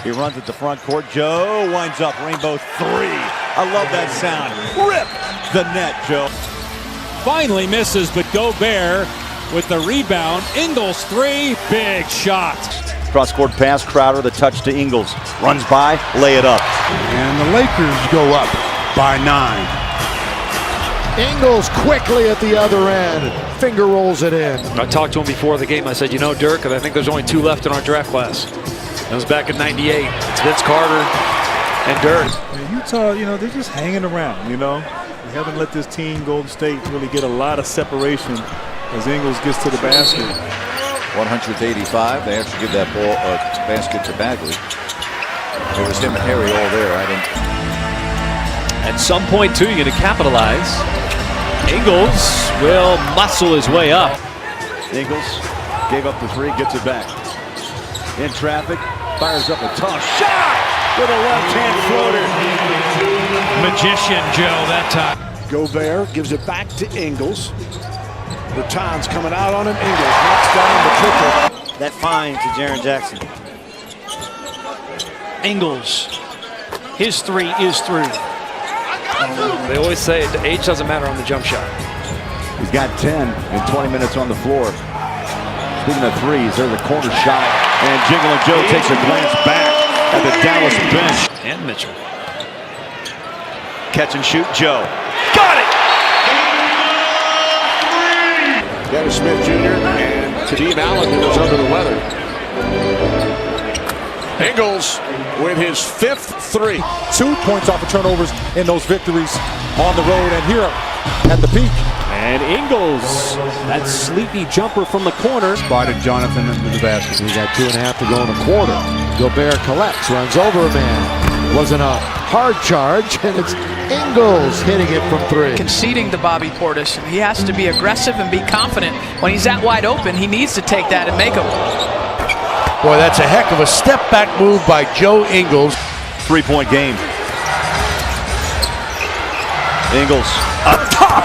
He runs at the front court. Joe winds up rainbow three. I love that sound. Rip the net, Joe. Finally misses, but Gobert with the rebound. Ingles three, big shot. Cross-court pass, Crowder, the touch to Ingles. Runs by, lay it up. And the Lakers go up by 9. Ingles quickly at the other end. Finger rolls it in. I talked to him before the game. I said, you know, Dirk, I think there's only 2 left in our draft class. That was back in '98. It's Vince Carter and Dirk. Utah, you know, they're just hanging around, you know. They haven't let this team, Golden State, really get a lot of separation as Ingles gets to the basket. 185. They actually give that ball basket to Bagley. It was him and Harry all there. I didn't. At some point, too, you're going to capitalize. Ingles will muscle his way up. Ingles gave up the three, gets it back. In traffic, fires up a tough shot with a left-hand floater. Magician Joe that time. Gobert gives it back to Ingles. Bertans coming out on him. Ingles knocks down the triple. That fine to Jaren Jackson. Ingles, his three is through. They always say age doesn't matter on the jump shot. He's got 10 in 20 minutes on the floor. Speaking of threes, there's a corner shot, and Jinglin Joe takes a glance back at the Dallas bench. And Mitchell. Catch and shoot, Joe. Got it! Dennis Smith Jr. and Kadeem Allen, who was under the weather. Ingles with his 5th three. 2 points off of turnovers in those victories on the road and here at the peak. And Ingles, that sleepy jumper from the corner. Spotted Jonathan into the basket. We got 2.5 to go in the quarter. Gobert collects, runs over a man. Wasn't a hard charge, and it's Ingles hitting it from 3. Conceding to Bobby Portis. He has to be aggressive and be confident. When he's that wide open, he needs to take that and make them. Boy, that's a heck of a step-back move by Joe Ingles. 3-point game. Ingles up top.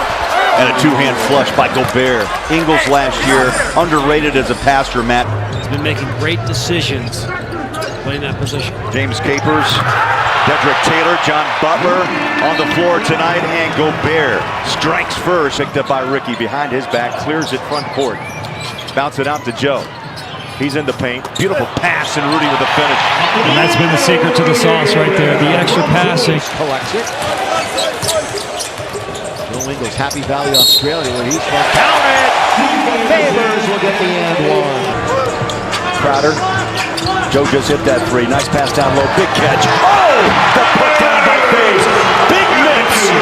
And a 2-hand flush by Gobert. Ingles last year, underrated as a passer, Matt. He's been making great decisions playing that position. James Capers, Dedrick Taylor, John Butler on the floor tonight, and Gobert strikes first, picked up by Ricky behind his back, clears it front court. Bounce it out to Joe. He's in the paint. Beautiful pass, and Rudy with the finish. And that's been the secret to the sauce right there, the extra passing. Collects it. Joe Ingles, Happy Valley, Australia, where he's from. Count it! Favors will get the and one. Crowder. Joe just hit that three. Nice pass down low. Big catch. Oh! The put down by Faze. Big mix.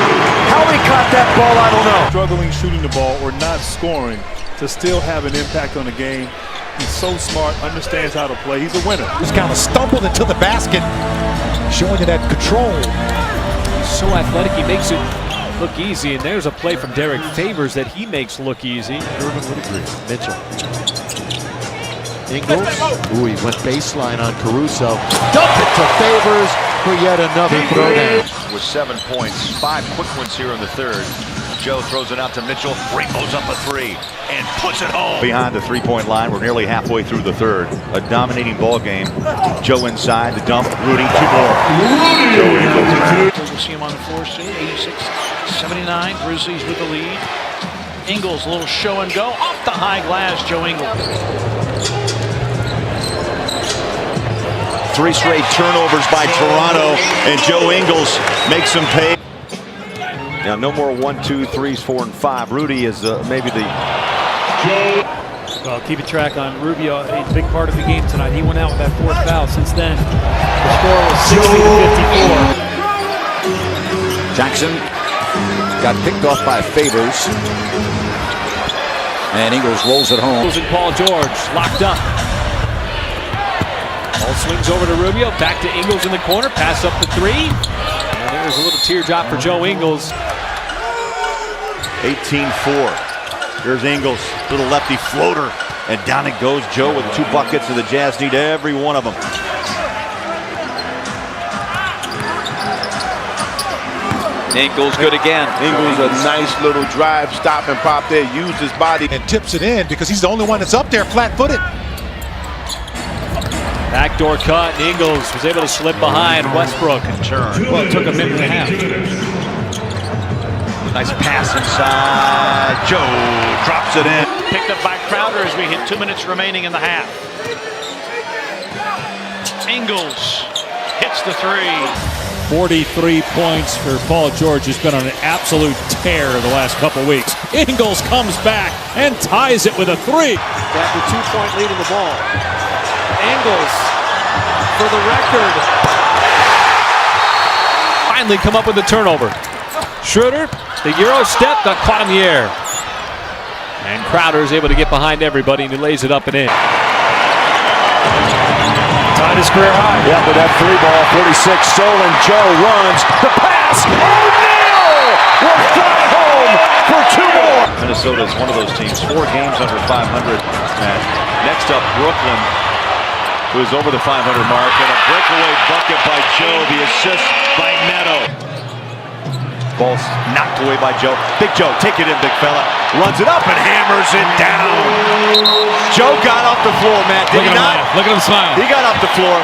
How he caught that ball, I don't know. Struggling shooting the ball or not scoring to still have an impact on the game. He's so smart, understands how to play. He's a winner. Just kind of stumbled into the basket, showing you that control. So athletic, he makes it look easy. And there's a play from Derek Favors that he makes look easy. Irvin would agree. Mitchell. Ingles. Ooh, he went baseline on Caruso. Dump it to Favors for yet another throwdown. With 7 points, 5 quick ones here in the third. Joe throws it out to Mitchell, rainbows up a three, and puts it home. Behind the three-point line, we're nearly halfway through the third. A dominating ball game. Joe inside, the dump, Rudy, 2 more. Joe Ingles. We'll see him on the floor soon. 86-79, Grizzlies with the lead. Ingles, a little show and go. Off the high glass, Joe Ingles. 3 straight turnovers by Toronto, and Joe Ingles makes them pay. Now, no more 1, 2, 3s, 4, and 5. Rudy is maybe the. Well, keeping track on Rubio, a big part of the game tonight. He went out with that 4th foul. Since then, the score was 60-54. Jackson got picked off by Favors, and Ingles rolls it home. And Paul George locked up. Ball swings over to Rubio, back to Ingles in the corner, pass up the 3. And there's a little teardrop for Joe Ingles. 18-4. Here's Ingles, little lefty floater, and down it goes. Joe with 2 buckets, and the Jazz need every one of them. Ingles good again. Ingles a nice little drive, stop and pop there, used his body. And tips it in because he's the only one that's up there flat-footed. Backdoor cut, and Ingles was able to slip behind Westbrook and turn. Well, it took a minute and a half. Nice pass inside. Joe drops it in. Picked up by Crowder as we hit 2 minutes remaining in the half. Ingles hits the three. 43 points for Paul George, who's been on an absolute tear the last couple weeks. Ingles comes back and ties it with a three. Back to 2-point lead in the ball. Ingles for the record. Finally come up with a turnover. Schroeder, the Euro step, got caught in the air. And Crowder is able to get behind everybody, and he lays it up and in. Tied his career high. Yeah, with that three ball, 46 stolen. Joe runs the pass. O'Neal will fly home for 2 more. Minnesota is one of those teams, 4 games under 500. And next up, Brooklyn, who is over the 500 mark, and a breakaway bucket by Joe. The assist by Neto. Ball's knocked away by Joe. Big Joe, take it in, big fella. Runs it up and hammers it down. Joe got off the floor, Matt. Did he not? Look at him smile. He got off the floor.